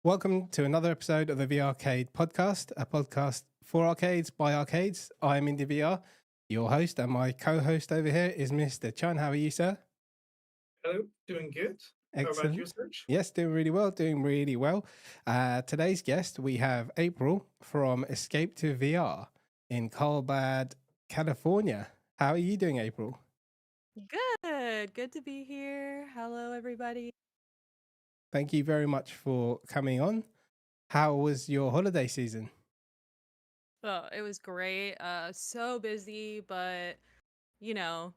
Welcome to another episode of the VRCade Podcast, a podcast for arcades by arcades. I'm Indie VR, your host, and my co-host over here is Mr. Chan. How are you, sir? Hello, doing good. How about you, Excellent. Serge? Yes, doing really well. Today's guest, we have April from Escape to VR in Carlsbad, California. How are you doing, April? Good to be here. Hello, everybody. Thank you very much for coming on. How was your holiday season? Oh, it was great. So busy, but you know,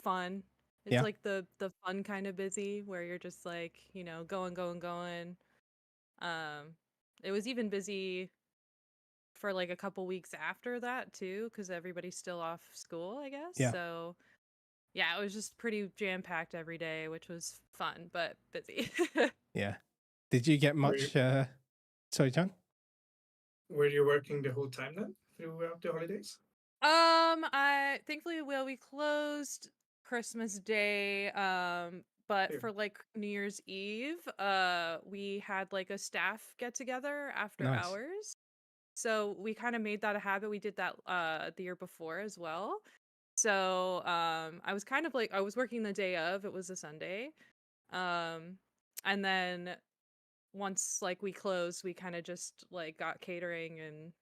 fun. It's Yeah, like the fun kind of busy where you're just like, going. Um, it was even busy for like a couple weeks after that too, because everybody's still off school, I guess. yeah, So yeah, it was just pretty jam-packed every day, which was fun, but busy. yeah. Did you get Were you, much? Sorry, John. were you working the whole time then throughout the holidays? I thankfully we closed Christmas Day. But Here. for like New Year's Eve, we had like a staff get together after Nice. hours. So we kind of made that a habit. We did that the year before as well. So I was kind of like I was working the day of, it was a Sunday. Um and then once like we closed, we kind of just like got catering and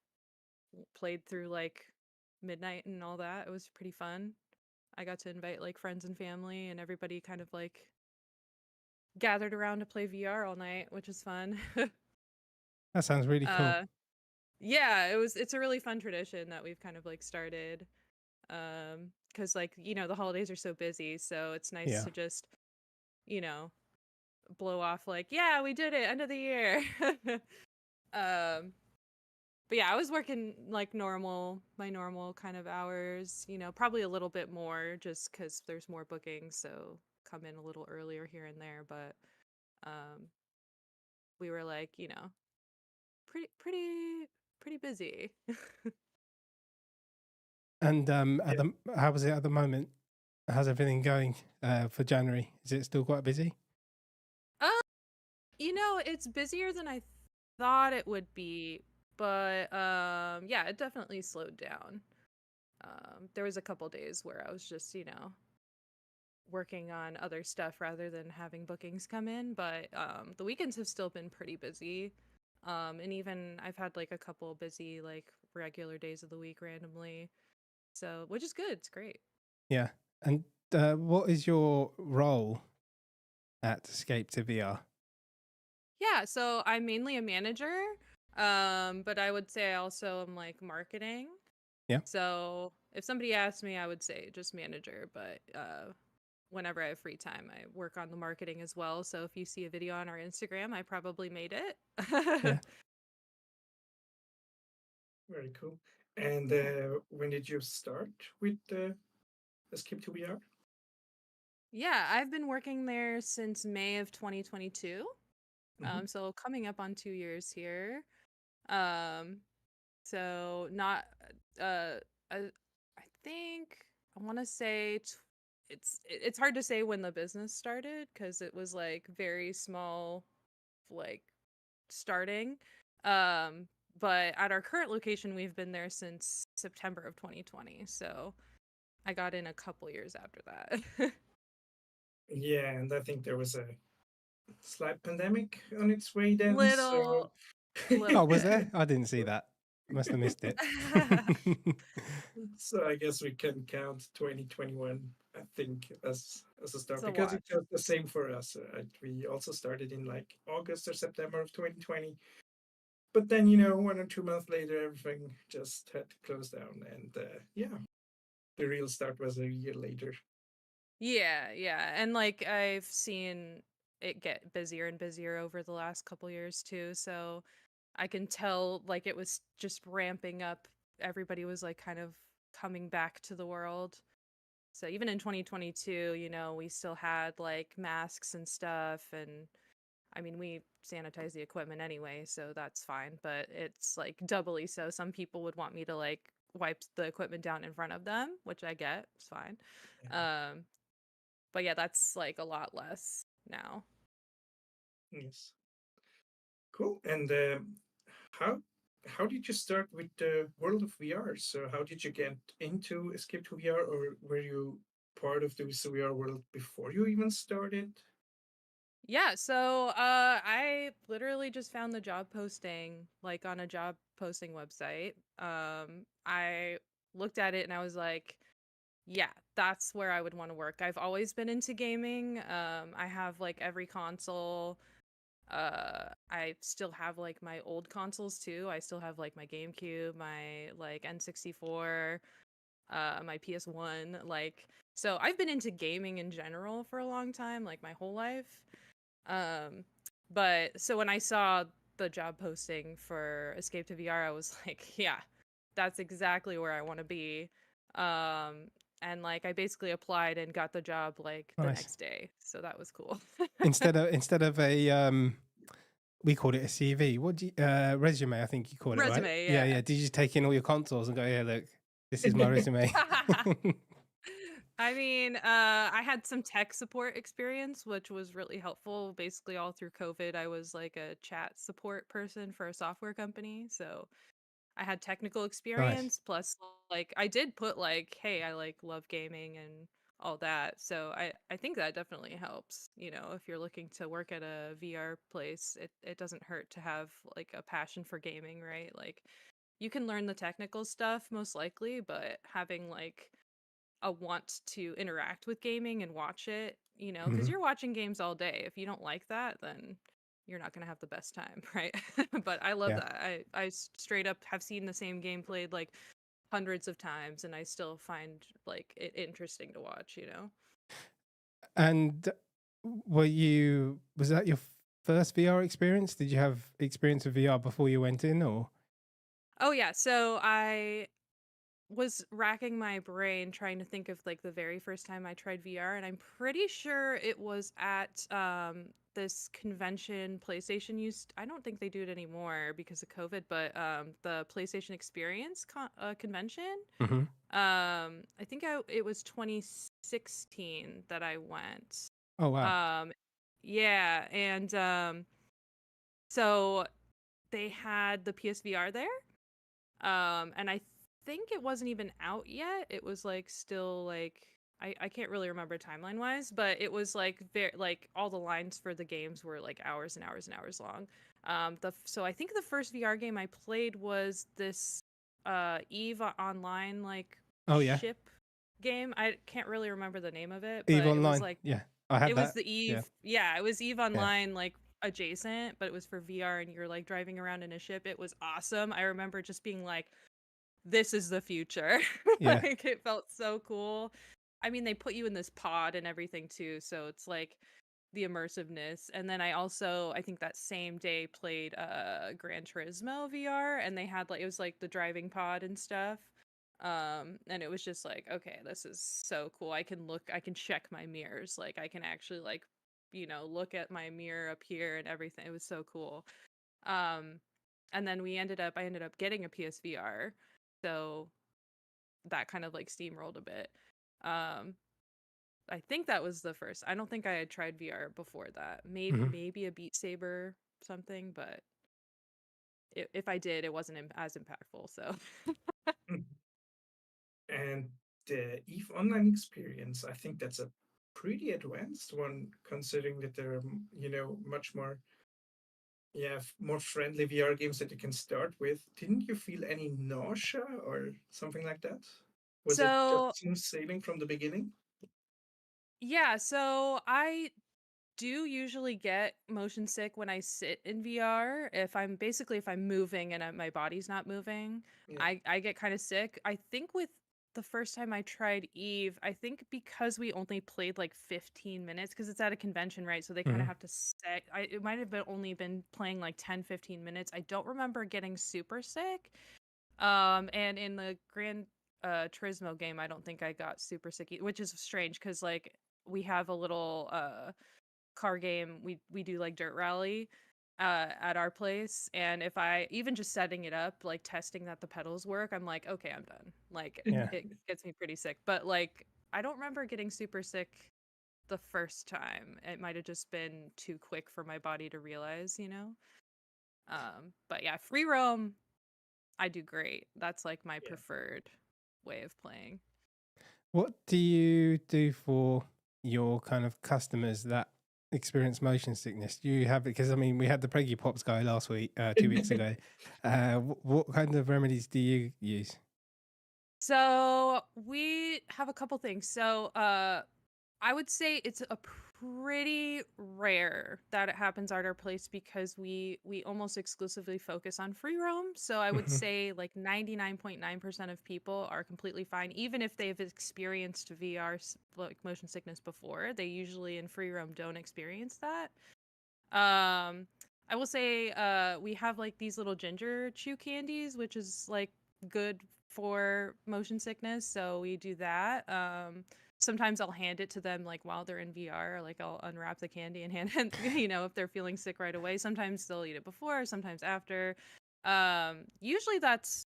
played through like midnight and all that. It was pretty fun. I got to invite like friends and family, and everybody kind of like gathered around to play VR all night, which is fun. That sounds really cool. uh yeah, it's a really fun tradition that we've kind of like started. Cuz like, the holidays are so busy, so it's nice Yeah. to just, you know, blow off like, yeah, we did it, end of the year. um But yeah, I was working like my normal kind of hours, probably a little bit more just because there's more bookings, so come in a little earlier here and there. But um, we were like, pretty busy. And Yeah. how was it at the moment? How's everything going for January? Is it still quite busy? um, it's busier than I thought it would be, but yeah, it definitely slowed down. There was a couple days where I was just, working on other stuff rather than having bookings come in, but the weekends have still been pretty busy. And even I've had like a couple busy like regular days of the week randomly. So, which is good. It's great. Yeah. And what is your role at Escape to VR? Yeah, so I'm mainly a manager. But I would say I also am like marketing. Yeah. So, if somebody asked me, I would say just manager, but whenever I have free time, I work on the marketing as well. So if you see a video on our Instagram, I probably made it. Yeah. Very cool. And Yeah. when did you start with Escape to VR? Yeah, I've been working there since May of 2022. Hmm. So coming up on 2 years here. Um, so not uh I think I want to say it's hard to say when the business started because it was like very small, like starting. Um, but at our current location, we've been there since September of 2020. So I got in a couple years after that. Yeah, and I think there was a slight pandemic on its way then. So, little little Oh, was there? bit. I didn't see that. Must have missed it. so I guess we can count 2021, I think, as a It's start a because watch. it was the same for us. Right? We also started in like August or September of 2020. But then, 1 or 2 months later, everything just had to close down. And yeah, the real start was a year later. Yeah. And like I've seen it get busier and busier over the last couple years too. So I can tell like it was just ramping up. Everybody was like kind of coming back to the world. So even in 2022, we still had like masks and stuff. And I mean, we sanitize the equipment anyway, so that's fine. But it's like doubly so. Some people would want me to like wipe the equipment down in front of them, which I get. It's fine. Yeah. Um, but yeah, that's like a lot less now. Yes. Cool. And how how did you start with the world of VR? So how did you get into Escape to VR, or were you part of this VR world before you even started? Yeah, so I literally just found the job posting like on a job posting website. I looked at it and I was like, yeah, that's where I would want to work. I've always been into gaming. I have like every console. I still have like my old consoles too. I still have like my GameCube, my like N64, my PS1, like so I've been into gaming in general for a long time, like my whole life. Um, but so when I saw the job posting for Escape to VR, I was like, yeah, that's exactly where I want to be. Um, and like I basically applied and got the job like the Nice. next day. So that was cool. Instead of a we called it a CV. What do you, resume? I think you call it, right? Resume, Yeah, yeah. yeah. Did you just take in all your consoles and go, yeah, look, this is my resume? I mean, I had some tech support experience, which was really helpful. Basically, all through COVID, I was like a chat support person for a software company. So I had technical Nice. experience. Plus, like, I did put, like, hey, I like love gaming and all that. So I think that definitely helps. You know, if you're looking to work at a VR place, it doesn't hurt to have like a passion for gaming, right? Like, you can learn the technical stuff most likely, but having like a want to interact with gaming and watch it, you know, because Mhm. you're watching games all day. If you don't like that, then you're not going to have the best time, right? But I love Yeah. that. Straight up have seen the same game played like hundreds of times and I still find like it interesting to watch, you know? And was that your first VR experience? Did you have experience with VR before you went in, or? Oh yeah, so I was racking my brain trying to think of like the very first time I tried VR, and I'm pretty sure it was at this convention PlayStation used. I don't think they do it anymore because of COVID, but the PlayStation Experience convention. Hmm. I think it was 2016 that I went. Oh wow. Um, yeah, and so they had the PSVR there. And I think it wasn't even out yet. It was like still like I can't really remember timeline wise, but it was like very like all the lines for the games were like hours and hours and hours long. So I think the first VR game I played was this Eve Online like Oh yeah. ship game. I can't really remember the name of it, Eve but it was Online. like Yeah, I had it was that. the Yeah. Eve. Yeah, it was Eve Yeah. Online like adjacent, but it was for VR and you're like driving around in a ship. It was awesome. I remember just being like, this is the future. Yeah. Like it felt so cool. I mean, they put you in this pod and everything too, so it's like the immersiveness. And then I think that same day played Gran Turismo VR and they had like it was like the driving pod and stuff. And it was just like, okay, this is so cool. I can check my mirrors. Like I can actually like, you know, look at my mirror up here and everything. It was so cool. Um and then I ended up getting a PSVR. So that kind of like steamrolled a bit. Um, I think that was the first. I don't think I had tried VR before that. Hmm. Maybe a Beat Saber something, but if I did, it wasn't as impactful. So And the Eve Online experience, I think that's a pretty advanced one, considering that there are, much more, more friendly VR games that you can start with. Didn't you feel any nausea or something like that? Was it so just smooth sailing from the beginning? yeah, so I do usually get motion sick when I sit in VR. If I'm moving and my body's not moving, Yeah. I get kind of sick. I think with the first time I tried Eve, I think because we only played like 15 minutes because it's at a convention, right? So they kind of Hmm. have to set it might have been only been playing like 10-15 minutes. I don't remember getting super sick. And in the Grand Turismo game, I don't think I got super sick, which is strange because like we have a little car game we do like dirt rally at our place, and if I even just setting it up like testing that the pedals work, I'm like, okay, I'm done. Like Yeah. it gets me pretty sick, but like I don't remember getting super sick the first time. It might have just been too quick for my body to realize, you know. But yeah, free roam, I do great. That's like my Yeah. preferred way of playing. What do you do for your kind of customers that experience motion sickness? Do you have, because I mean, we had the Preggy Pops guy last week, 2 weeks ago. What kind of remedies do you use? So we have a couple things. So I would say it's a pretty rare that it happens at our place because we almost exclusively focus on free roam. So I would Mhm. say like 99.9% of people are completely fine, even if they've experienced VR like motion sickness before. They usually in free roam don't experience that. I will say we have like these little ginger chew candies, which is like good for motion sickness, so we do that. Sometimes I'll hand it to them like while they're in VR, like I'll unwrap the candy and hand it, if they're feeling sick right away. Sometimes they'll eat it before, sometimes after. Usually that's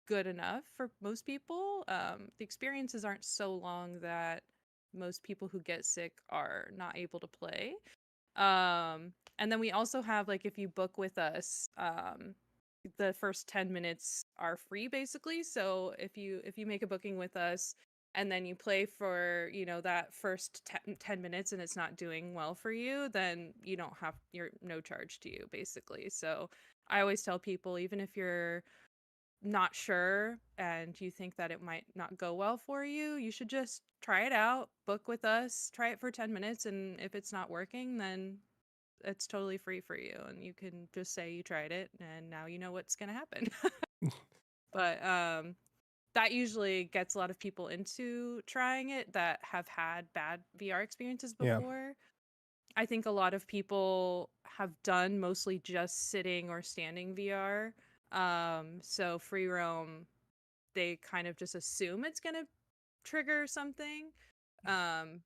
good enough for most people. The experiences aren't so long that most people who get sick are not able to play. And then we also have like if you book with us, the first 10 minutes are free basically. So if you make a booking with us and then you play for, that first 10 minutes and it's not doing well for you, then you're no charge to you basically. So I always tell people, even if you're not sure and you think that it might not go well for you, you should just try it out, book with us, try it for 10 minutes, and if it's not working, then it's totally free for you and you can just say you tried it and now you know what's going to happen. But that usually gets a lot of people into trying it that have had bad VR experiences Yeah. before. I think a lot of people have done mostly just sitting or standing VR. So free roam, they kind of just assume it's going to trigger something. Um,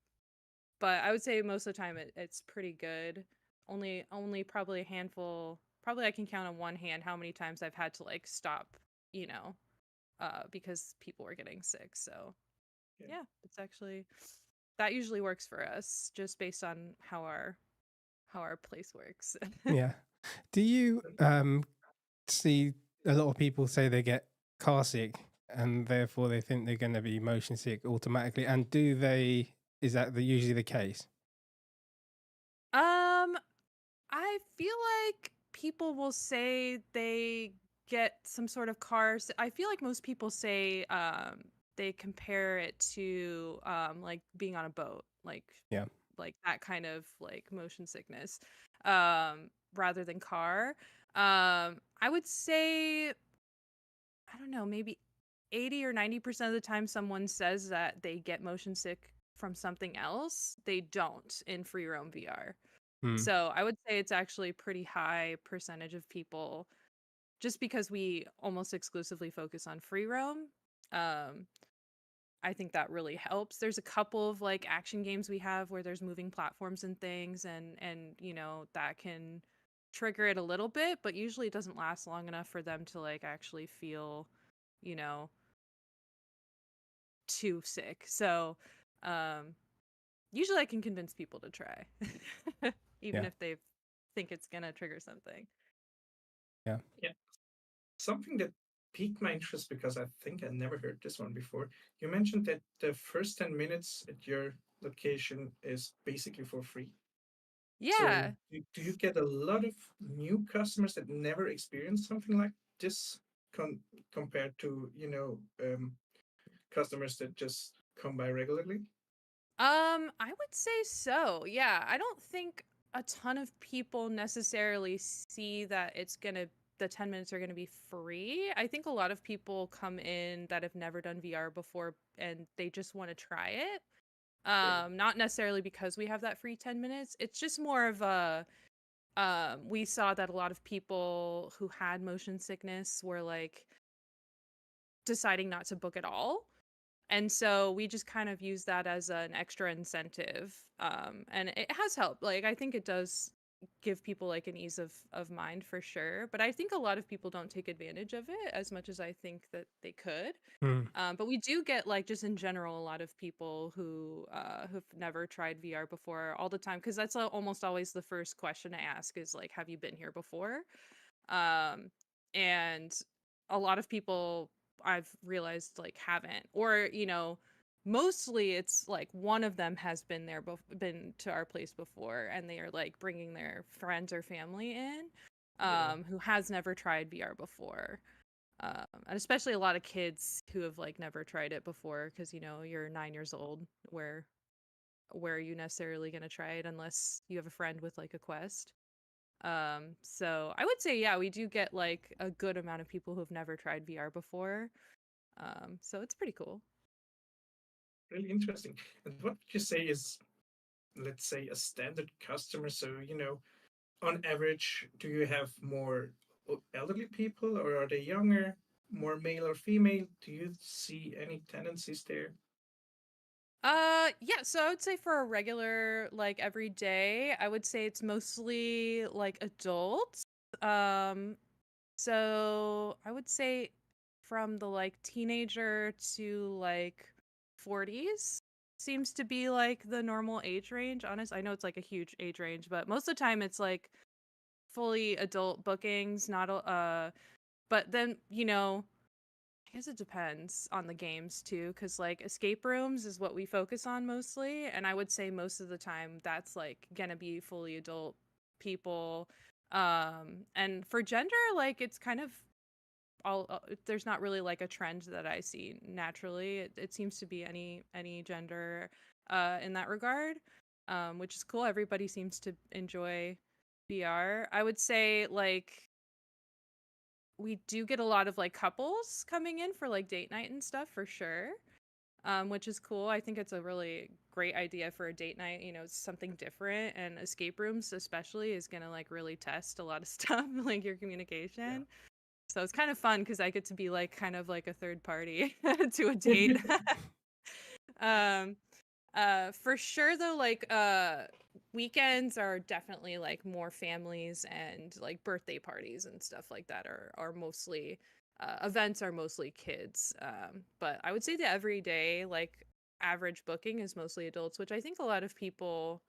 but I would say most of the time it's pretty good. Only probably a handful. Probably I can count on one hand how many times I've had to like stop, because people were getting sick. So Yeah. yeah, it's actually that usually works for us just based on how our place works. Yeah. Do you see a lot of people say they get car sick and therefore they think they're going to be motion sick automatically? And is that usually the case? I feel like people will say they get some sort of cars. I feel like most people say they compare it to like being on a boat, Yeah. like that kind of like motion sickness, rather than car. I would say, I don't know, maybe 80 or 90% of the time someone says that they get motion sick from something else, they don't in free roam VR. Hmm. So I would say it's actually a pretty high percentage of people just because we almost exclusively focus on free roam. Um, I think that really helps. There's a couple of like action games we have where there's moving platforms and things and that can trigger it a little bit, but usually it doesn't last long enough for them to like actually feel, you know, too sick. So, um usually I can convince people to try even Yeah. if they think it's going to trigger something. Yeah. Yeah. Something that piqued my interest because I think I never heard this one before. You mentioned that the first 10 minutes at your location is basically for free. So Yeah. do you get a lot of new customers that never experienced something like this compared to, customers that just come by regularly? I would say so. Yeah, I don't think a ton of people necessarily see that the 10 minutes are going to be free. I think a lot of people come in that have never done VR before and they just want to try it. Yeah. Not necessarily because we have that free 10 minutes. It's just more of a we saw that a lot of people who had motion sickness were like deciding not to book at all. And so we just kind of use that as an extra incentive. And it has helped. Like I think it does give people like an ease of mind for sure. But I think a lot of people don't take advantage of it as much as I think that they could. Hmm. But we do get like just in general a lot of people who've never tried VR before all the time because that's almost always the first question I ask is like, have you been here before? um, and a lot of people I've realized like haven't, or mostly it's like one of them has been to our place before, and they are like bringing their friends or family in, Yeah. who has never tried VR before. And especially a lot of kids who have like never tried it before, because you're 9 years old. Where are you necessarily going to try it unless you have a friend with like a Quest? So I would say, yeah, we do get like a good amount of people who have never tried VR before. So it's pretty cool. Really interesting. And what would you say is, let's say, a standard customer? So, on average, do you have more elderly people, or are they younger, more male or female? Do you see any tendencies there? Yeah, so I would say for a regular, like every day, I would say it's mostly like adults. Um, so I would say from the like teenager to like 40s seems to be like the normal age range. Honest, I know it's like a huge age range, but most of the time it's like fully adult bookings, not but then, I guess it depends on the games too, because like escape rooms is what we focus on mostly, and I would say most of the time that's like gonna be fully adult people. And for gender, like it's kind of all there's not really like a trend that I see naturally. It seems to be any gender in that regard, which is cool. Everybody seems to enjoy VR. I would say like we do get a lot of like couples coming in for like date night and stuff for sure, which is cool. I think it's a really great idea for a date night. It's something different, and escape rooms especially is gonna like really test a lot of stuff, like your communication. So it's kind of fun because I get to be like kind of like a third party to a date. um, for sure though, like weekends are definitely like more families, and like birthday parties and stuff like that are mostly events are mostly kids. But I would say the everyday like average booking is mostly adults, which I think a lot of people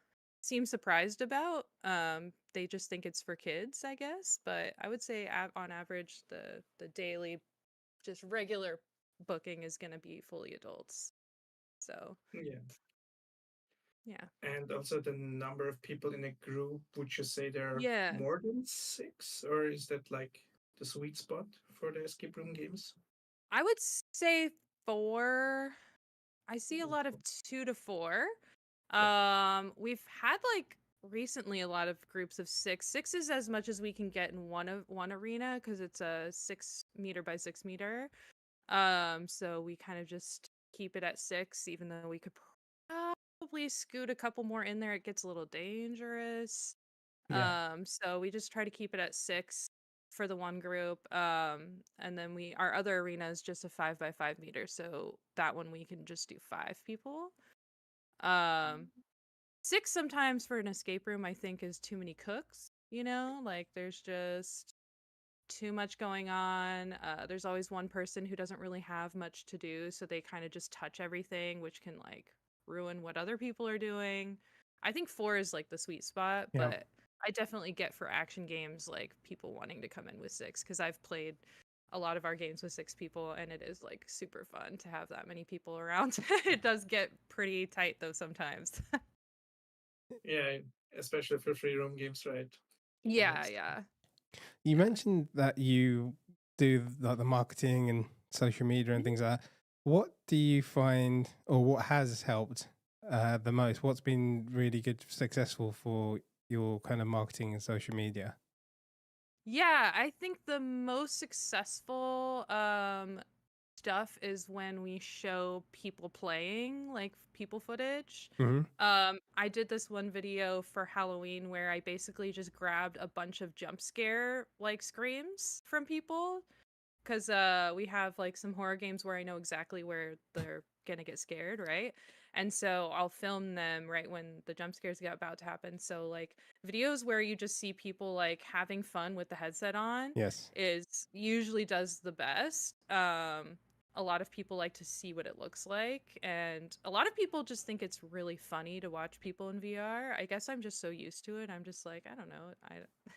seem surprised about. They just think it's for kids, I guess, but I would say on average the daily just regular booking is going to be fully adults. So, Yeah. yeah. And also the number of people in a group, would you say there are Yeah. more than six, or is that like the sweet spot for the escape room games? I would say 4. I see a lot of 2 to 4. Yeah. We've had like recently a lot of groups of 6. 6 is as much as we can get in one arena because it's a 6 meter by 6 meter. So we kind of just keep it at 6, even though we could probably scoot a couple more in there. It gets a little dangerous. Yeah. So we just try to keep it at 6 for the one group. And then our other arena is just a 5 by 5 meter, so that one we can just do 5 people. Um, 6 sometimes for an escape room I think is too many cooks. Like there's just too much going on. There's always one person who doesn't really have much to do, so they kind of just touch everything, which can like ruin what other people are doing. I think 4 is like the sweet spot, Yeah. but I definitely get for action games like people wanting to come in with 6, because I've played a lot of our games with 6 people, and it is like super fun to have that many people around. It does get pretty tight though sometimes. Yeah, especially for free roam games, right? Yeah, That's yeah. You Yeah. mentioned that you do like the marketing and social media and Mhm. things like that. What do you find, or what has helped the most? What's been really good, successful for your kind of marketing and social media? Yeah, I think the most successful stuff is when we show people playing, like people footage. Hmm. I did this one video for Halloween where I basically just grabbed a bunch of jump scare like screams from people, because we have like some horror games where I know exactly where they're gonna get scared, right? And so I'll film them right when the jump scares get about to happen. So like videos where you just see people like having fun with the headset on Yes. is usually does the best. a lot of people like to see what it looks like, and a lot of people just think it's really funny to watch people in VR. I guess I'm just so used to it. I'm just like, I don't know.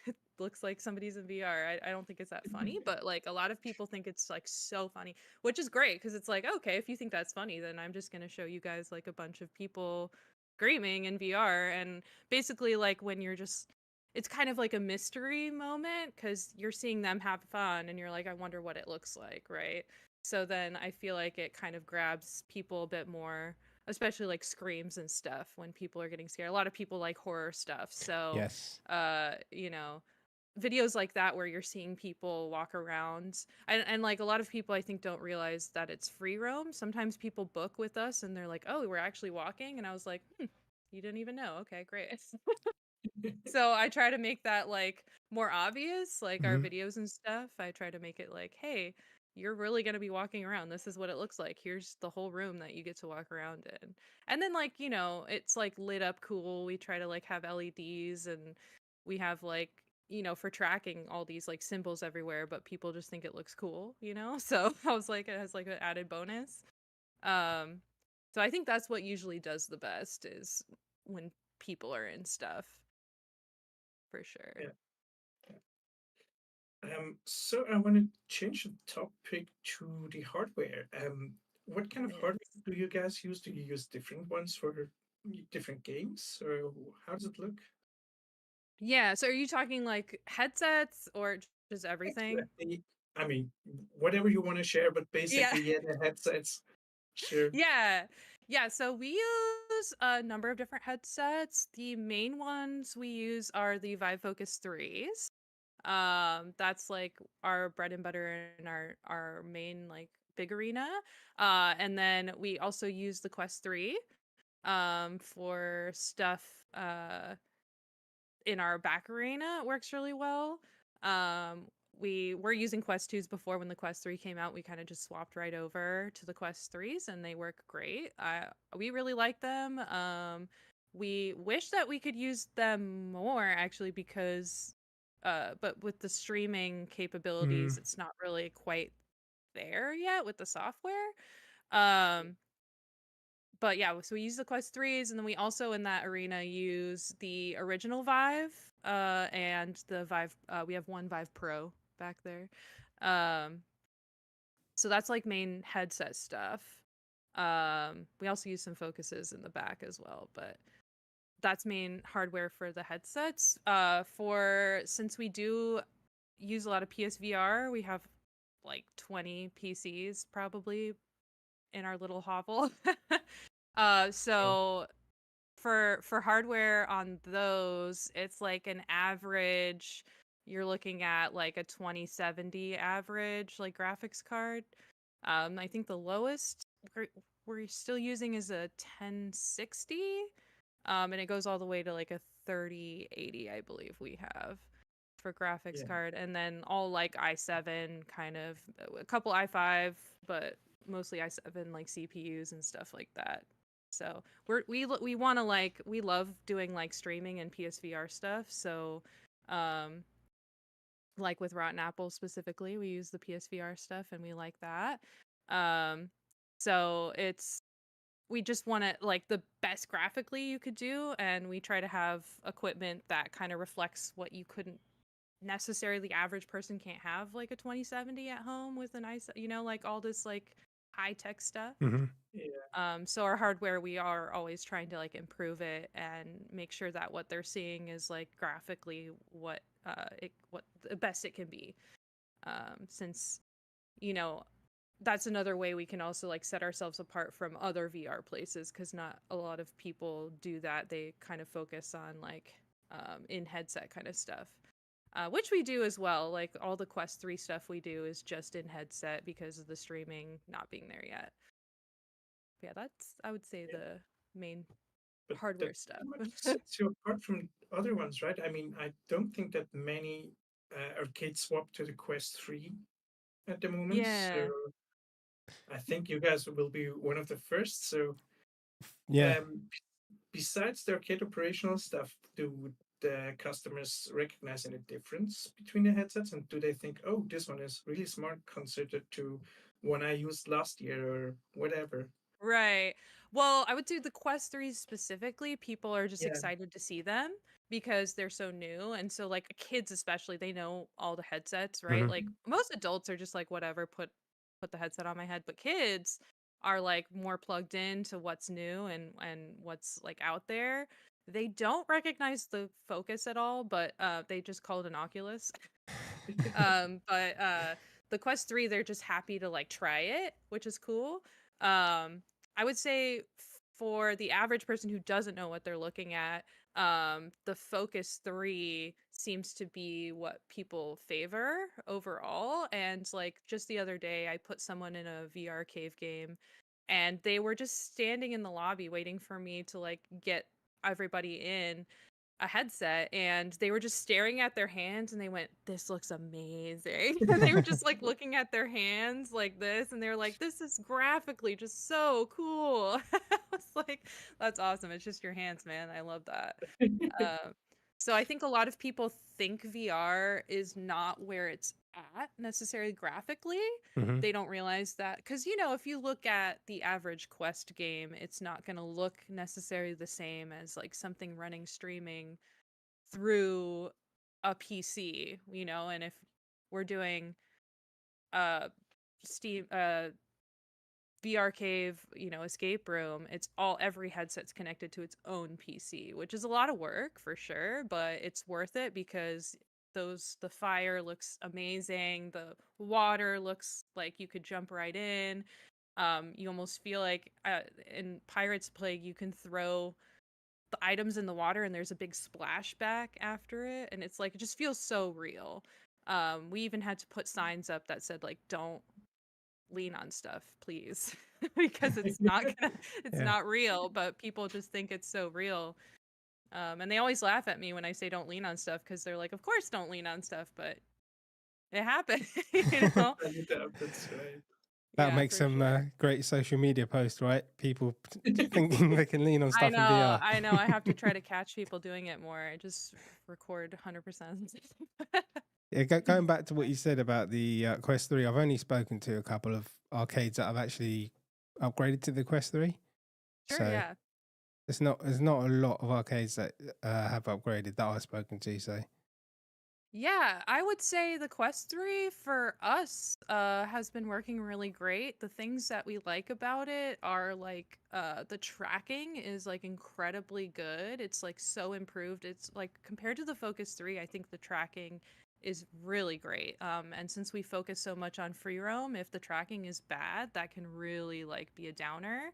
It looks like somebody's in VR. I don't think it's that funny, but like a lot of people think it's like so funny, which is great because it's like, okay, if you think that's funny, then I'm just gonna show you guys like a bunch of people screaming in VR. And basically, like when you're just, it's kind of like a mystery moment because you're seeing them have fun and you're like, I wonder what it looks like, right? So then I feel like it kind of grabs people a bit more, especially like screams and stuff when people are getting scared. A lot of people like horror stuff. So, Yes. you know, videos like that where you're seeing people walk around and like a lot of people I think don't realize that it's free roam. Sometimes people book with us and they're like, oh, we're actually walking. And I was like, you didn't even know. Okay, great. So I try to make that like more obvious, like our Mhm. videos and stuff. I try to make it like, hey, you're really going to be walking around. This is what it looks like. Here's the whole room that you get to walk around in. And then like, you know, it's like lit up cool. We try to like have LEDs and we have like, you know, for tracking all these like symbols everywhere, but people just think it looks cool, you know? So I was like, it has like an added bonus. Um, so I think that's what usually does the best is when people are in stuff for sure. Yeah. So I want to change the topic to the hardware. What kind of hardware Yes. do you guys use? Do you use different ones for different games, or how does it look? Yeah, so are you talking like headsets or just everything? Exactly. I mean, whatever you want to share, but Yeah. basically, yeah, the headsets. Sure. Yeah. Yeah, so we use a number of different headsets. The main ones we use are the Vive Focus 3s. That's like our bread and butter and our main like big arena. And then we also use the Quest 3 for stuff in our back arena. It works really well. Um, we were using Quest 2s before. When the Quest 3 came out, we kind of just swapped right over to the Quest 3s and they work great. We really like them. We wish that we could use them more actually because but with the streaming capabilities, Mm. it's not really quite there yet with the software. Um, but yeah, so we use the Quest 3s, and then we also in that arena use the original Vive, and the Vive. We have one Vive Pro back there, um, so that's like main headset stuff. We also use some focuses in the back as well, but that's main hardware for the headsets. For since we do use a lot of PSVR, we have like 20 PCs probably in our little hovel. Yeah. So for hardware on those, it's like an average, you're looking at like a 2070 average like graphics card. I think the lowest we're still using is a 1060. And it goes all the way to like a 3080, I believe we have for graphics Yeah. card, and then all like i7 kind of, a couple i5, but mostly i7 like CPUs and stuff like that. So we want to like, we love doing like streaming and PSVR stuff. So like with Rotten Apple specifically, we use the PSVR stuff and we like that. Um so it's, we just want to like the best graphically you could do, and we try to have equipment that kind of reflects what you couldn't necessarily, the average person can't have like a 2070 at home with a nice, you know, like all this like high tech stuff. Mhm. Yeah. So our hardware, we are always trying to like improve it and make sure that what they're seeing is like graphically what what the best it can be. Since, you know, that's another way we can also like set ourselves apart from other VR places, because not a lot of people do that. They kind of focus on like in headset kind of stuff, which we do as well. Like all the Quest 3 stuff we do is just in headset because of the streaming not being there yet. But yeah, that's, I would say, Yeah. the main But that hardware stuff. pretty much sets you apart from other ones, right? I mean, I don't think that many arcades swap to the Quest 3 at the moment. So Yeah. I think you guys will be one of the first. So Yeah. um, besides the arcade operational stuff, do the customers recognize any difference between the headsets? And do they think, oh, this one is really smart considered to one I used last year or whatever. Right. Well, I would do the Quest 3 specifically. People are just Yeah. excited to see them because they're so new. And so like kids especially, they know all the headsets, right? Hmm. Like most adults are just like whatever, put the headset on my head, but kids are like more plugged in to what's new and what's like out there. They don't recognize the Focus at all, but they just call it an Oculus. But the Quest 3, they're just happy to like try it, which is cool. I would say for the average person who doesn't know what they're looking at, the Focus 3 seems to be what people favor overall. And like just the other day, I put someone in a VR cave game and they were just standing in the lobby waiting for me to like get everybody in a headset, and they were just staring at their hands and they went, "This looks amazing." And they were just like looking at their hands like this and they were like, "This is graphically just so cool." I was like, "That's awesome. It's just your hands, man. I love that." Um, so I think a lot of people think VR is not where it's at necessarily graphically. Hmm. They don't realize that because if you look at the average Quest game, it's not going to look necessarily the same as like something running streaming through a PC, and if we're doing uh Steam VR cave, escape room, it's every headset's connected to its own PC, which is a lot of work for sure, but it's worth it because the fire looks amazing, the water looks like you could jump right in. You almost feel like in Pirates Plague you can throw the items in the water and there's a big splashback after it, and it's like it just feels so real. We even had to put signs up that said like don't lean on stuff, please. Because it's Yeah. not real, but people just think it's so real. And they always laugh at me when I say don't lean on stuff because they're like, of course don't lean on stuff, but it happened, you know? And it happens, right? That Yeah, makes for some sure. great social media posts, right? People thinking they can lean on stuff in VR. I know. I have to try to catch people doing it more. I just record 100%. Yeah, going back to what you said about the Quest 3, I've only spoken to a couple of arcades that have actually upgraded to the Quest 3. Sure, So yeah. there's not a lot of arcades that have upgraded that I've spoken to. So Yeah, I would say the Quest 3 for us has been working really great. The things that we like about it are like the tracking is like incredibly good. It's like so improved. It's like compared to the Focus 3, I think the tracking is really great. And since we focus so much on free roam, if the tracking is bad, that can really like be a downer.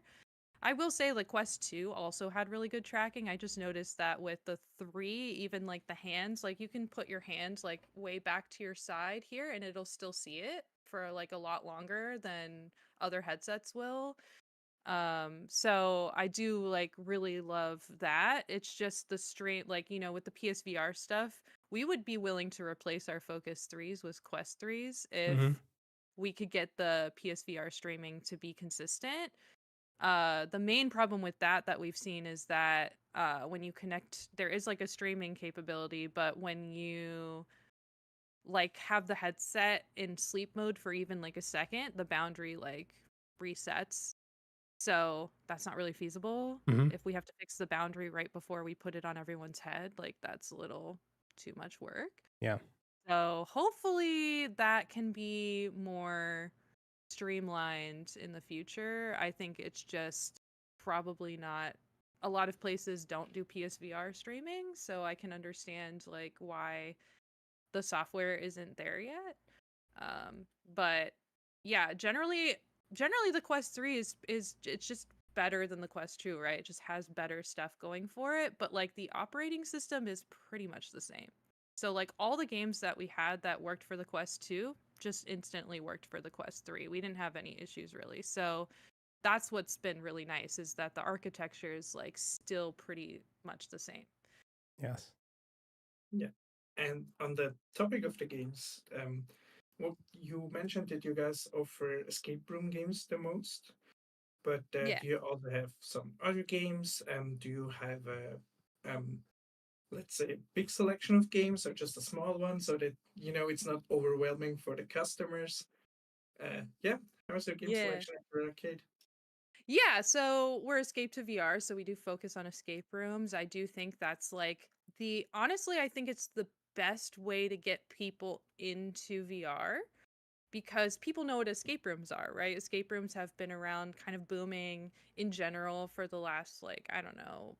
I will say like Quest 2 also had really good tracking. I just noticed that with the 3, even like the hands, like you can put your hands like way back to your side here and it'll still see it for like a lot longer than other headsets will. So I do like really love that. It's just the straight like, with the PSVR stuff, we would be willing to replace our Focus 3s with Quest 3s if hmm we could get the PSVR streaming to be consistent. The main problem with that we've seen is that when you connect, there is like a streaming capability, but when you like have the headset in sleep mode for even like a second, the boundary like resets. So that's not really feasible. hmm If we have to fix the boundary right before we put it on everyone's head, like that's a little too much work. yeah, So hopefully that can be more streamlined in the future. I think it's just probably not, a lot of places don't do PSVR streaming, so I can understand like why the software isn't there yet. But yeah, generally the Quest 3 is it's just better than the Quest 2, right? It just has better stuff going for it, but like the operating system is pretty much the same. So like all the games that we had that worked for the Quest 2 just instantly worked for the Quest 3. We didn't have any issues really. So that's what's been really nice is that the architecture is like still pretty much the same. yes. Yeah. And on the topic of the games, well, you mentioned that you guys offer escape room games the most, but Yeah. do you also have some other games? Do you have a let's say a big selection of games or just a small one so that it's not overwhelming for the customers? Yeah. How's your game Yeah. selection at VRCade? Yeah, so we're Escape to VR, so we do focus on escape rooms. I do think that's like honestly, I think it's the best way to get people into VR because people know what escape rooms are, right? Escape rooms have been around kind of booming in general for the last, like, I don't know,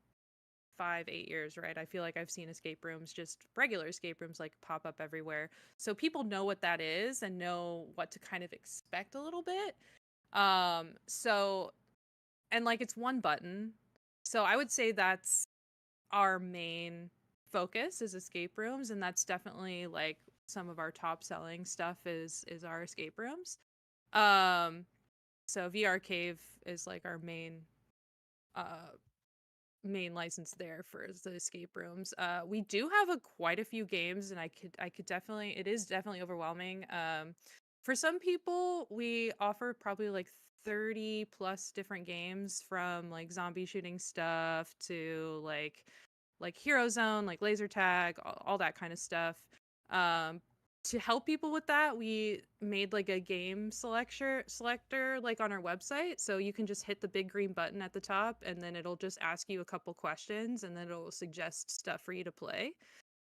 5, 8 years, right? I feel like I've seen escape rooms, just regular escape rooms, like pop up everywhere. So people know what that is and know what to kind of expect a little bit. So and like it's one button. So I would say that's our main focus is escape rooms, and that's definitely like some of our top selling stuff is our escape rooms. Um so VR Cave is like our uh main license there for the escape rooms. We do have quite a few games, and I could definitely, it is definitely overwhelming. For some people, we offer probably like 30 plus different games, from like zombie shooting stuff to like Hero Zone, like laser tag, all that kind of stuff. Um, to help people with that, we made like a game selector like on our website, so you can just hit the big green button at the top, and then it'll just ask you a couple questions, and then it'll suggest stuff for you to play.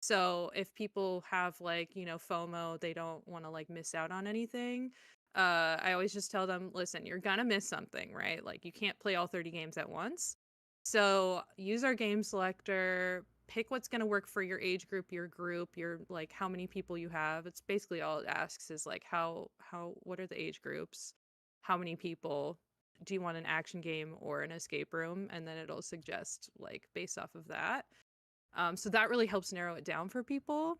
So if people have like, FOMO, they don't want to like miss out on anything. I always just tell them, listen, you're gonna miss something, right? Like you can't play all 30 games at once. So use our game selector, pick what's gonna work for your age group, your like how many people you have. It's basically all it asks is like what are the age groups? How many people? Do you want an action game or an escape room? And then it'll suggest like based off of that. So that really helps narrow it down for people.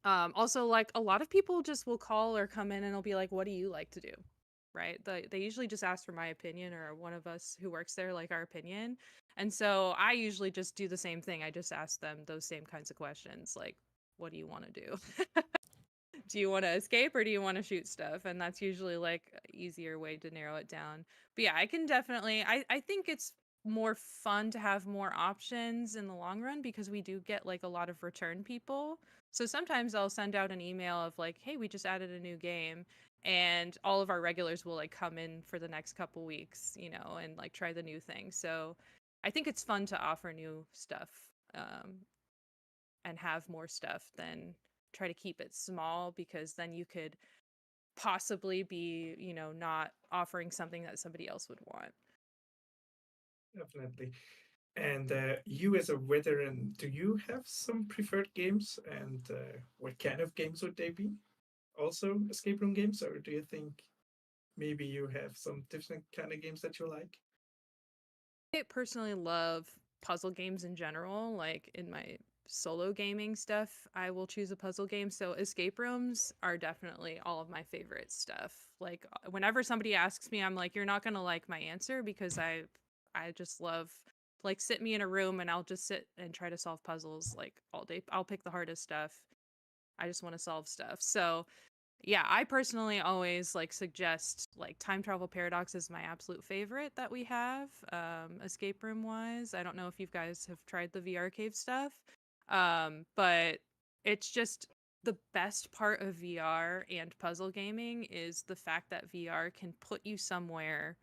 Also, like a lot of people just will call or come in and they'll be like, "What do you like to do?" Right? They usually just ask for my opinion, or one of us who works there like our opinion. And so I usually just do the same thing. I just ask them those same kinds of questions, like, "What do you want to do?" Do you want to escape or do you want to shoot stuff? And that's usually like a easier way to narrow it down. But yeah, I can definitely, I think it's more fun to have more options in the long run, because we do get like a lot of return people. So sometimes I'll send out an email of like, hey, we just added a new game, and all of our regulars will like come in for the next couple weeks, and like try the new thing. So I think it's fun to offer new stuff, and have more stuff than try to keep it small, because then you could possibly be, not offering something that somebody else would want. Definitely. And you, as a veteran, do you have some preferred games? And what kind of games would they be? Also, escape room games, or do you think maybe you have some different kind of games that you like? I personally love puzzle games in general. Like in my solo gaming stuff, I will choose a puzzle game. So escape rooms are definitely all of my favorite stuff. Like whenever somebody asks me, I'm like, you're not gonna like my answer, because I just love, like, sit me in a room and I'll just sit and try to solve puzzles like all day. I'll pick the hardest stuff. I just want to solve stuff. So yeah, I personally always like suggest like Time Travel Paradox is my absolute favorite that we have, escape room wise. I don't know if you guys have tried the VR Cave stuff, but it's just the best part of VR and puzzle gaming is the fact that VR can put you somewhere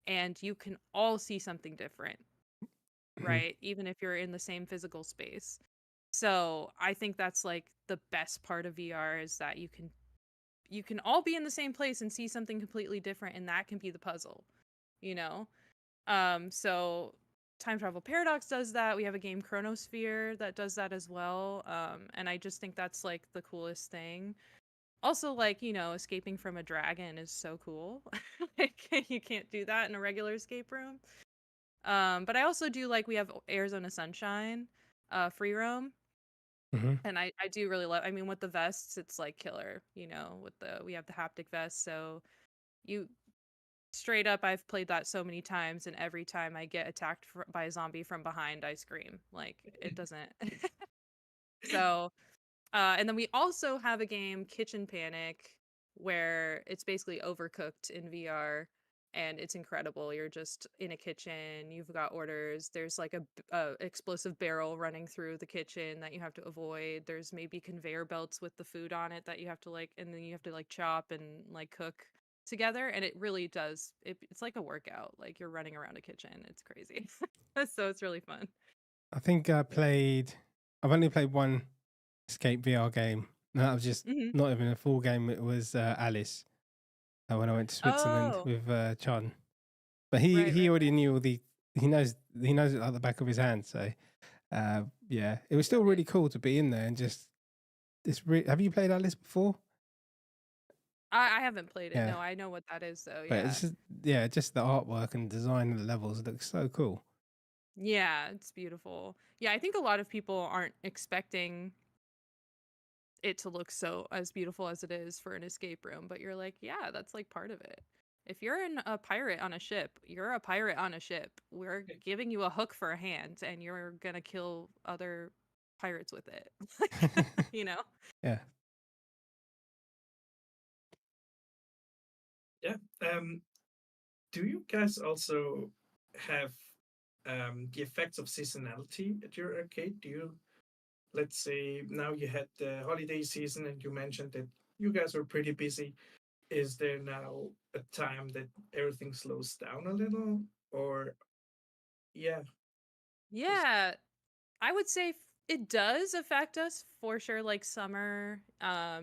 and you can all see something different, right? Even if you're in the same physical space. So I think that's like the best part of VR, is that you can all be in the same place and see something completely different, and that can be the puzzle, you know so Time Travel Paradox does that. We have a game, Chronosphere, that does that as well, and I just think that's like the coolest thing. Also, like, escaping from a dragon is so cool. Like you can't do that in a regular escape room. But I also do like, we have Arizona Sunshine, free roam, Mhm. and I do really love, I mean, with the vests, it's like killer, we have the haptic vest, so you straight up, I've played that so many times, and every time I get attacked by a zombie from behind, I scream. Like, it doesn't. So, and then we also have a game, Kitchen Panic, where it's basically Overcooked in VR, and it's incredible. You're just in a kitchen, you've got orders. There's like a explosive barrel running through the kitchen that you have to avoid. There's maybe conveyor belts with the food on it that you have to like, and then you have to like chop and like cook together, and it really does. It's like a workout. Like you're running around a kitchen. It's crazy. So it's really fun. I think I've only played one Escape VR game. And that was just Hmm. not even a full game. It was Alice when I went to Switzerland Oh, with John. But he right, he right, already right. knew all the he knows it like the back of his hand. So yeah, it was still Right. really cool to be in there and just have you played Alice before? I haven't played it. Yeah, No, I know what that is though. but Yeah. just the artwork and design of the levels looks so cool. Yeah, it's beautiful. Yeah, I think a lot of people aren't expecting it to look so as beautiful as it is for an escape room, but you're like, yeah, that's like part of it. If you're a pirate on a ship, you're a pirate on a ship. We're giving you a hook for a hand and you're gonna kill other pirates with it. Like, you know? Yeah. Yeah. Do you guys also have the effects of seasonality at your arcade? Do you, let's say, now you had the holiday season and you mentioned that you guys were pretty busy. Is there now a time that everything slows down a little? Or, yeah, just, Yeah, I would say it does affect us for sure. Like summer,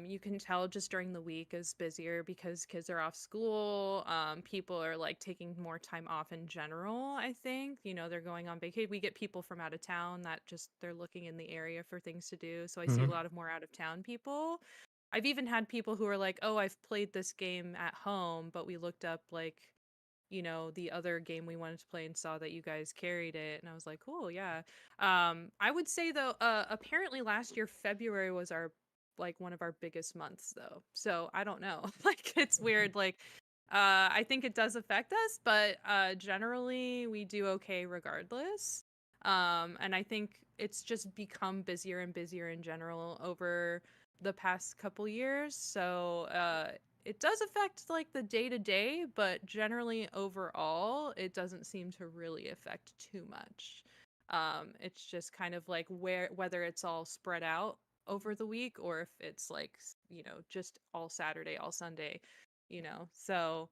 you can tell just during the week is busier because kids are off school. People are like taking more time off in general. I think they're going on vacation. We get people from out of town that just they're looking in the area for things to do. So I see a Hmm. lot of more out of town people. I've even had people who are like, "Oh, I've played this game at home, but we looked up like." The other game we wanted to play and saw that you guys carried it. And I was like, cool, yeah. I would say though, apparently last year, February was our like one of our biggest months though. So I don't know. Like it's weird. Like I think it does affect us, but generally we do okay regardless. And I think it's just become busier and busier in general over the past couple years. So it does affect like the day to day, but generally overall, it doesn't seem to really affect too much. It's just kind of like whether it's all spread out over the week or if it's like just all Saturday, all Sunday. So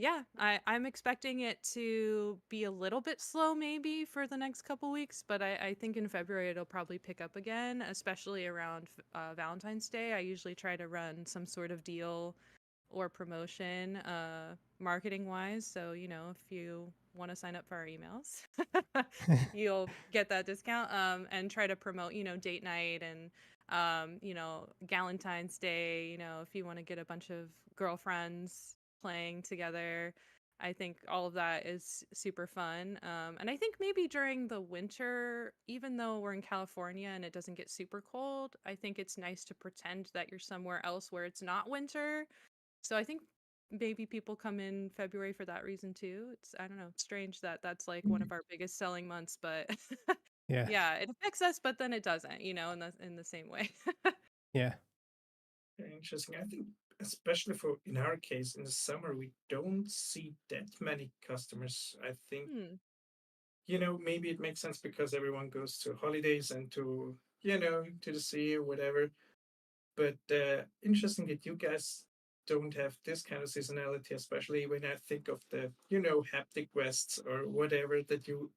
yeah, I'm expecting it to be a little bit slow maybe for the next couple weeks, but I think in February it'll probably pick up again, especially around Valentine's Day. I usually try to run some sort of deal or promotion marketing wise. So, if you want to sign up for our emails, you'll get that discount and try to promote, date night and Galentine's Day, if you want to get a bunch of girlfriends playing together. I think all of that is super fun. And I think maybe during the winter, even though we're in California and it doesn't get super cold, I think it's nice to pretend that you're somewhere else where it's not winter. So I think maybe people come in February for that reason too. I don't know, strange that that's like one of our biggest selling months, but Yeah. yeah, it affects us, but then it doesn't, in the same way. Yeah. interesting. I think, especially for in our case, in the summer, we don't see that many customers. I think, Hmm. maybe it makes sense because everyone goes to holidays and to, to the sea or whatever. But interesting that you guys don't have this kind of seasonality, especially when I think of the, haptic vests or whatever that you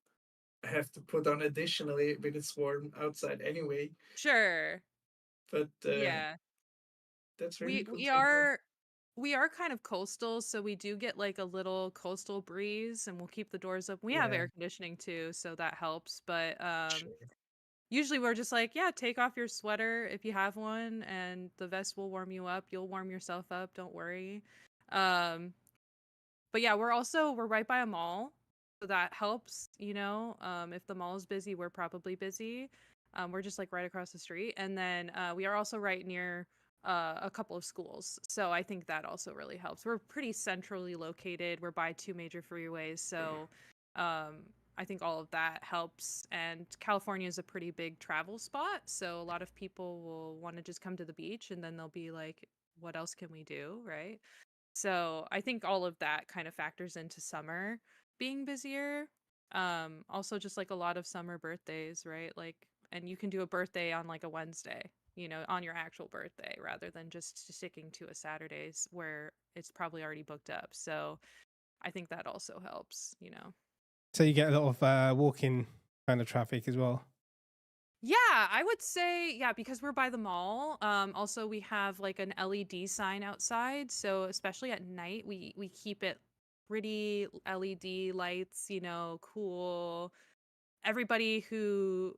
have to put on additionally when it's warm outside anyway. Sure. But Yeah. that's really We cool we to hear. are we are kind of coastal, so we do get like a little coastal breeze and we'll keep the doors open. We have Yeah, air conditioning too, so that helps. But sure. usually we're just like, yeah, take off your sweater if you have one and the vest will warm you up. You'll warm yourself up, don't worry. Um but yeah, we're right by a mall. So that helps, if the mall is busy, we're probably busy. We're just like right across the street. And then we are also right near a couple of schools. So I think that also really helps. We're pretty centrally located. We're by two major freeways. So um, I think all of that helps. And California is a pretty big travel spot. So a lot of people will want to just come to the beach and then they'll be like, what else can we do? Right. So I think all of that kind of factors into summer being busier. Also just like a lot of summer birthdays, right? Like, and you can do a birthday on like a Wednesday, on your actual birthday rather than just sticking to a Saturdays where it's probably already booked up. So I think that also helps, you know. So you get a lot of walk-in kind of traffic as well. Yeah, I would say, yeah, because we're by the mall. Also we have like an LED sign outside, so especially at night we keep it pretty LED lights, you know, cool. Everybody who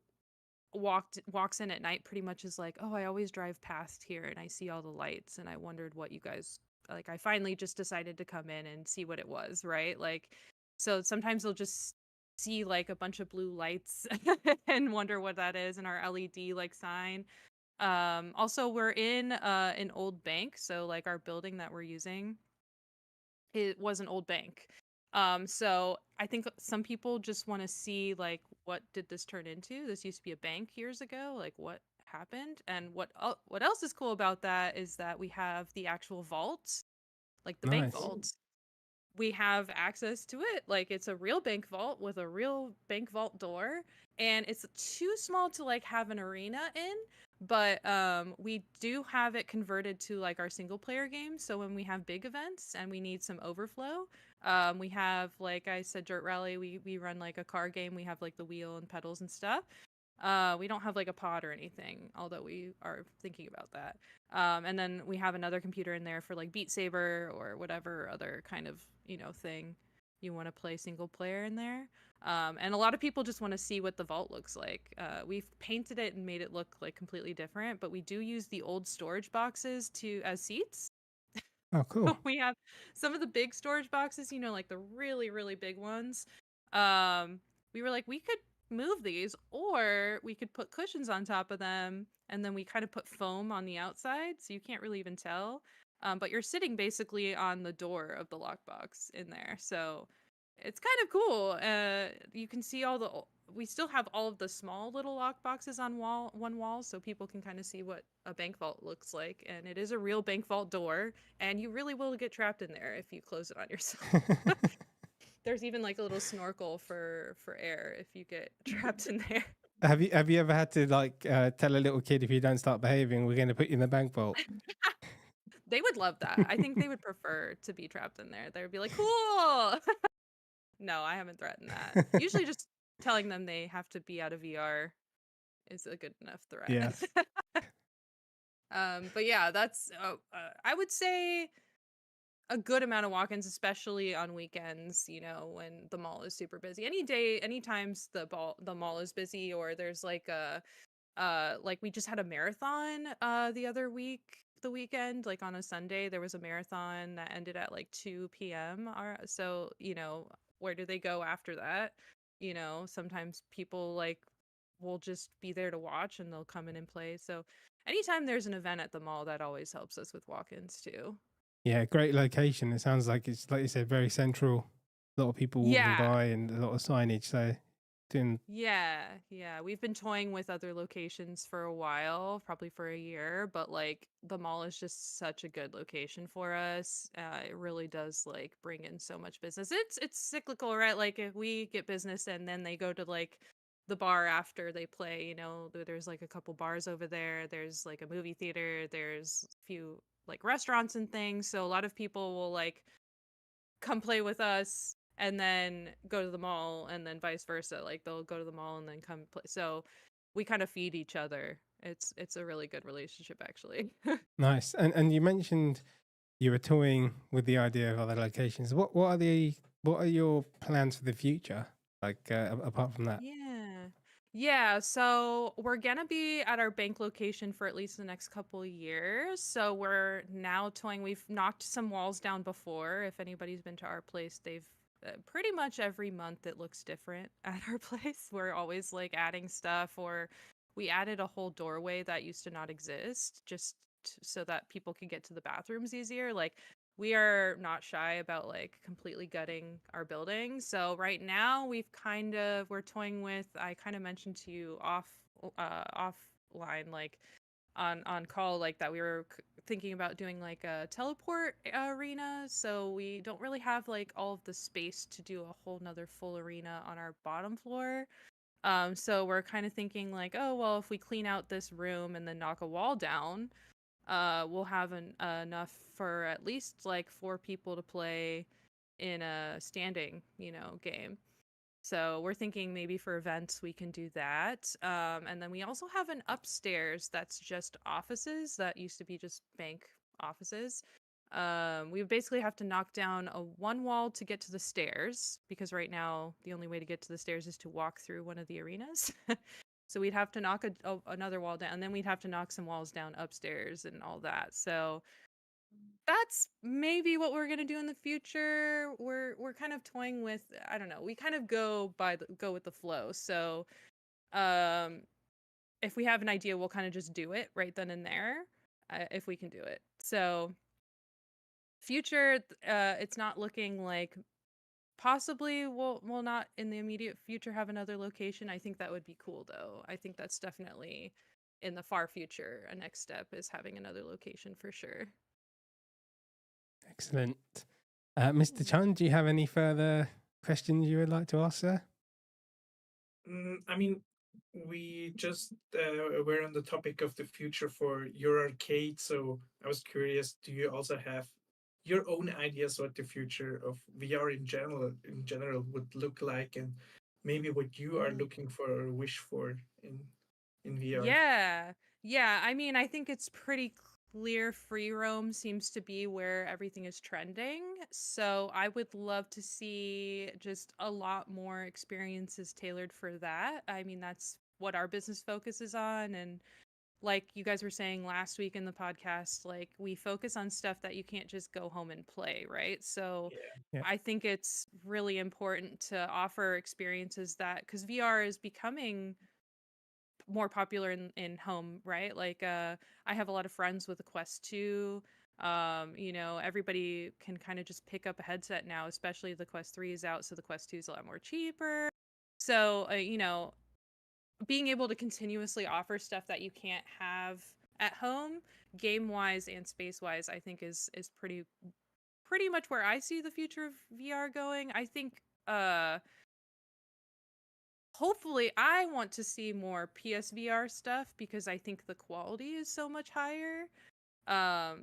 walks in at night pretty much is like, "Oh, I always drive past here and I see all the lights and I wondered what you guys like I finally just decided to come in and see what it was," right? Like so sometimes they'll just see like a bunch of blue lights and wonder what that is in our LED like sign. Also we're in an old bank, so like our building that we're using, it was an old bank. So I think some people just want to see like what did this turn into? This used to be a bank years ago. Like what happened? And what else is cool about that is that we have the actual vault, like the bank Nice. vault. We have access to it. Like it's a real bank vault with a real bank vault door, and it's too small to like have an arena in, but we do have it converted to like our single player game. So when we have big events and we need some overflow, we have, like I said, Dirt Rally, we run like a car game. We have like the wheel and pedals and stuff. We don't have like a pod or anything, although we are thinking about that. And then we have another computer in there for like Beat Saber or whatever other kind of, you know, thing you want to play single player in there. And a lot of people just want to see what the vault looks like. We've painted it and made it look like completely different, but we do use the old storage boxes to as seats. Oh, cool. We have some of the big storage boxes, you know, like the really, really big ones. Um, we were like, we could move these, or we could put cushions on top of them, and then we kind of put foam on the outside, so you can't really even tell. But you're sitting basically on the door of the lockbox in there, so it's kind of cool. You can see all the. We still have all of the small little lock boxes on one wall, so people can kind of see what a bank vault looks like, and it is a real bank vault door, and you really will get trapped in there if you close it on yourself. There's even like a little snorkel for air if you get trapped in there. Have you ever had to like tell a little kid, if you don't start behaving, we're going to put you in the bank vault? They would love that. I think they would prefer to be trapped in there. They would be like, cool. No, I haven't threatened that. Usually just telling them they have to be out of VR is a good enough threat. Yes. But yeah, that's I would say a good amount of walk-ins, especially on weekends, you know, when the mall is super busy. Any day, any times the mall is busy, or there's like a like we just had a marathon the other the weekend, like on a Sunday there was a marathon that ended at like 2 p.m. So, you know, where do they go after that? You know, sometimes people like will just be there to watch and they'll come in and play. So anytime there's an event at the mall, that always helps us with walk-ins too. Yeah, great location. It sounds like it's, like you said, very central. A lot of people walking Yeah. by and a lot of signage. So doing Yeah. We've been toying with other locations for a while, probably for a year, but like the mall is just such a good location for us. It really does like bring in so much business. It's cyclical, right? Like if we get business and then they go to like the bar after they play, you know, there's like a couple bars over there. There's like a movie theater. There's a few like restaurants and things. So a lot of people will like come play with us and then go to the mall, and then vice versa, like they'll go to the mall and then come play. So we kind of feed each other. It's a really good relationship actually. nice. And you mentioned you were toying with the idea of other locations. What are your plans for the future? Like apart from that? Yeah, so we're gonna be at our bank location for at least the next couple years. So we're now toying. We've knocked some walls down before. If anybody's been to our place, they've pretty much every month it looks different at our place. We're always like adding stuff, or we added a whole doorway that used to not exist just so that people can get to the bathrooms easier. Like we are not shy about like completely gutting our building. So right now we're toying with, I kind of mentioned to you offline, like on call, like that we were thinking about doing like a teleport arena. So we don't really have like all of the space to do a whole nother full arena on our bottom floor. So we're kind of thinking like, oh well, if we clean out this room and then knock a wall down, we'll have enough for at least like 4 people to play in a standing, game. So we're thinking maybe for events we can do that. And then we also have an upstairs that's just offices that used to be just bank offices. We basically have to knock down one wall to get to the stairs because right now the only way to get to the stairs is to walk through one of the arenas. So we'd have to knock another wall down, and then we'd have to knock some walls down upstairs and all that. So that's maybe what we're gonna do in the future. We're kind of toying with, I don't know. We kind of go with the flow. So um, if we have an idea, we'll kind of just do it right then and there, if we can do it. So future, it's not looking like possibly we'll not in the immediate future have another location. I think that would be cool though. I think that's definitely in the far future. A next step is having another location for sure. Excellent. Mr. Chan, do you have any further questions you would like to ask, sir? I mean, we just were on the topic of the future for your arcade, so I was curious, do you also have your own ideas what the future of VR in general would look like, and maybe what you are looking for or wish for in VR? Yeah. Yeah. I mean, I think it's pretty clear free roam seems to be where everything is trending. So I would love to see just a lot more experiences tailored for that. I mean, that's what our business focuses on. And like you guys were saying last week in the podcast, like we focus on stuff that you can't just go home and play, right? So Yeah, Yeah. I think it's really important to offer experiences that, because VR is becoming more popular in home, right? Like I have a lot of friends with the Quest 2. Everybody can kind of just pick up a headset now, especially the Quest 3 is out, so the Quest 2 is a lot more cheaper. So, being able to continuously offer stuff that you can't have at home, game-wise and space-wise, I think is pretty much where I see the future of VR going. I think hopefully I want to see more PSVR stuff because I think the quality is so much higher.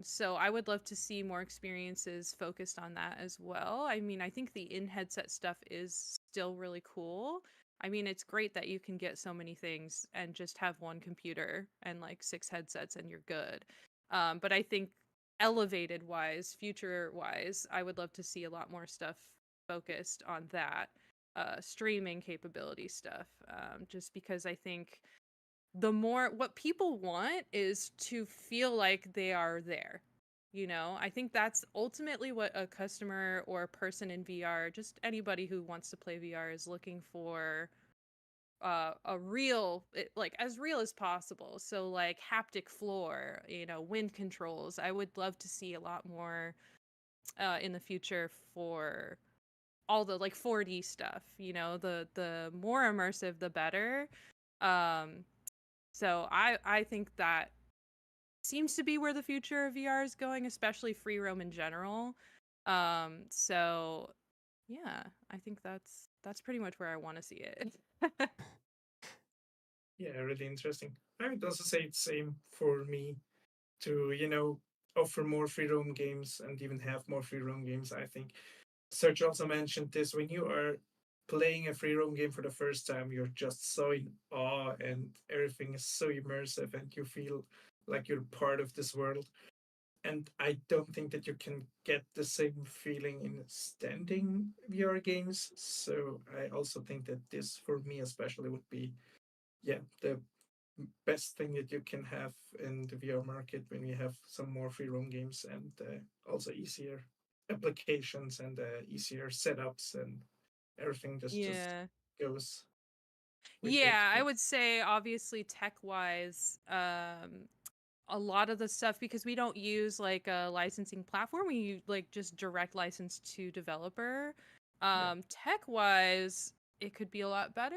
So I would love to see more experiences focused on that as well. I mean, I think the in-headset stuff is still really cool. I mean, it's great that you can get so many things and just have one computer and like 6 headsets and you're good. But I think elevated wise, future wise, I would love to see a lot more stuff focused on that streaming capability stuff. Just because I think what people want is to feel like they are there. I think that's ultimately what a customer or a person in VR, just anybody who wants to play VR, is looking for. Like as real as possible. So like haptic floor, wind controls. I would love to see a lot more in the future for all the like 4D stuff. The more immersive, the better. Um, so I think that seems to be where the future of VR is going, especially free roam in general. So yeah, I think that's pretty much where I want to see it. yeah, really interesting. I would also say it's same for me to offer more free roam games and even have more free roam games. I think Serge also mentioned this, when you are playing a free roam game for the first time, you're just so in awe and everything is so immersive and you feel like you're part of this world. And I don't think that you can get the same feeling in standing VR games. So I also think that this, for me especially, would be, yeah, the best thing that you can have in the VR market when we have some more free roam games and also easier applications and easier setups and everything just Yeah. goes with it. Yeah, I would say obviously tech-wise, a lot of the stuff, because we don't use like a licensing platform, we like just direct license to developer. Yeah, Tech-wise, it could be a lot better,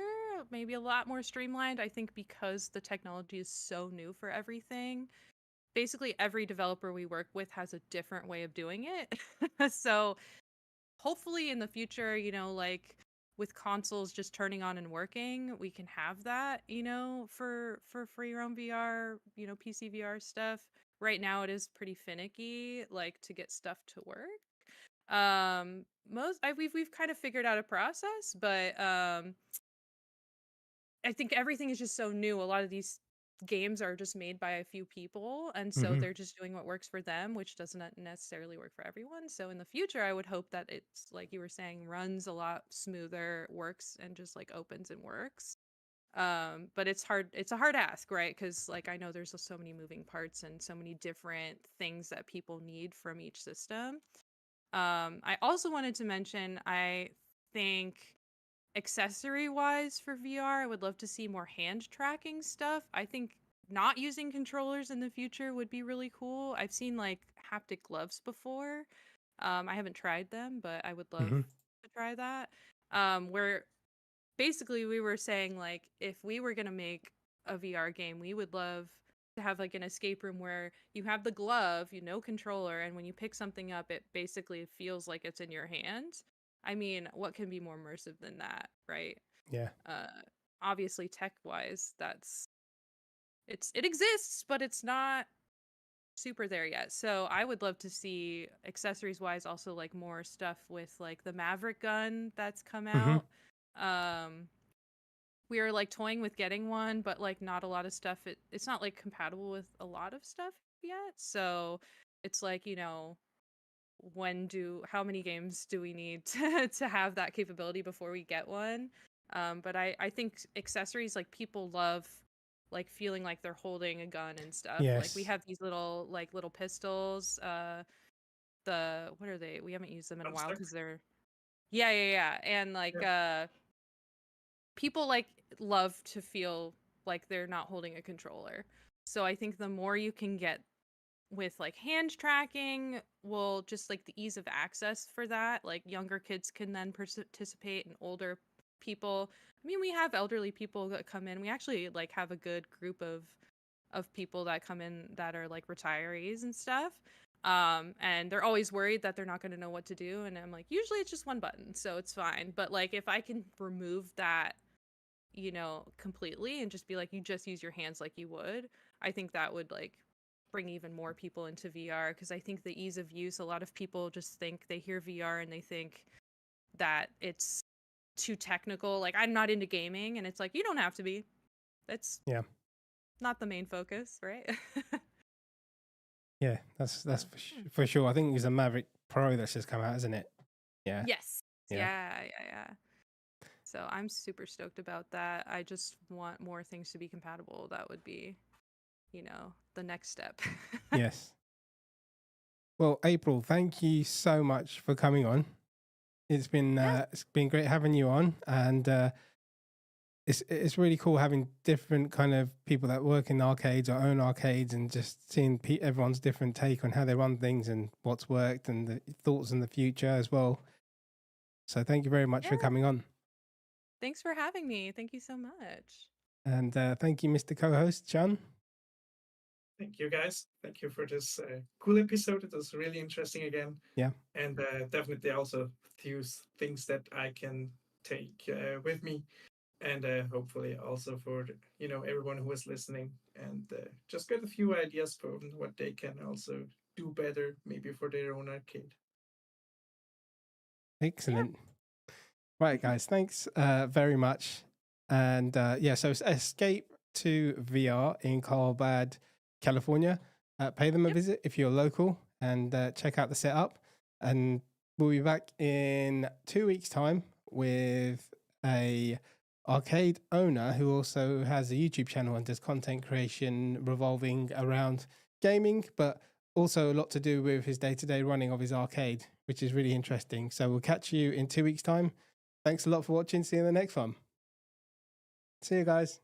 maybe a lot more streamlined. I think because the technology is so new for everything. Basically every developer we work with has a different way of doing it. So hopefully in the future, like with consoles just turning on and working, we can have that, for free roam VR, PC VR stuff. right now it is pretty finicky, like to get stuff to work. We've kind of figured out a process, but I think everything is just so new. A lot of these games are just made by a few people, and so Hmm. they're just doing what works for them, which doesn't necessarily work for everyone. So in the future, I would hope that it's like you were saying, runs a lot smoother, works, and just like opens and works. But it's a hard ask, right? Because like I know there's so many moving parts and so many different things that people need from each system. I also wanted to mention, I think accessory wise for VR, I would love to see more hand tracking stuff. I think not using controllers in the future would be really cool. I've seen like haptic gloves before. I haven't tried them, but I would love Hmm. to try that. Where basically we were saying like if we were going to make a VR game, we would love to have like an escape room where you have the glove, you know, controller, and when you pick something up, it basically feels like it's in your hand. I mean, what can be more immersive than that, right? Yeah. Uh, Obviously, tech wise, it exists, but it's not super there yet. So I would love to see accessories wise also like more stuff with like the Maverick gun that's come Hmm. out. Um, we are like toying with getting one, but like not a lot of stuff. It's not like compatible with a lot of stuff yet. So it's like, you know, how many games do we need to have that capability before we get one? But I think accessories, like people love like feeling like they're holding a gun and stuff. Like we Yes. have these little pistols. What are they? We haven't used them in a while Unstuck. because they're yeah. And like Yeah. people like love to feel like they're not holding a controller. So I think the more you can get with like hand tracking will just like the ease of access for that, like younger kids can then participate and older people. I mean, we have elderly people that come in. We actually like have a good group of people that come in that are like retirees and stuff. And they're always worried that they're not going to know what to do, and I'm like, usually it's just one button, so it's fine. But like if I can remove that, you know, completely and just be like, you just use your hands like you would, I think that would like bring even more people into VR, because I think the ease of use, a lot of people just think they hear VR and they think that it's too technical. Like, I'm not into gaming, and it's like, you don't have to be. That's Yeah. not the main focus, right? Yeah. That's So, for sure. I think it's a Maverick Pro that's just come out, isn't it? Yeah. yes. Yeah. Yeah. So I'm super stoked about that. I just want more things to be compatible. That would be, you know, the next step. Yes. Well, April, thank you so much for coming on. It's Yeah. been great having you on, and it's really cool having different kind of people that work in arcades or own arcades, and just seeing everyone's different take on how they run things and what's worked and the thoughts in the future as well. So thank you very much for Yeah. coming on, Thanks for having me. Thank you so much. and thank you, Mr. Co-host John. Thank you, guys. Thank you for this cool episode. It was really interesting again. Yeah. And definitely also few things that I can take with me, and hopefully also for everyone who is listening, and just get a few ideas for what they can also do better, maybe for their own arcade. Excellent. Right, guys, thanks very much. And yeah, so it's Escape to VR in Carlsbad, California. Pay them a Yep. visit if you're local, and check out the setup. And we'll be back in 2 weeks' time with a arcade owner who also has a YouTube channel and does content creation revolving around gaming, but also a lot to do with his day-to-day running of his arcade, which is really interesting. So we'll catch you in 2 weeks' time. Thanks a lot for watching. See you in the next one. See you guys.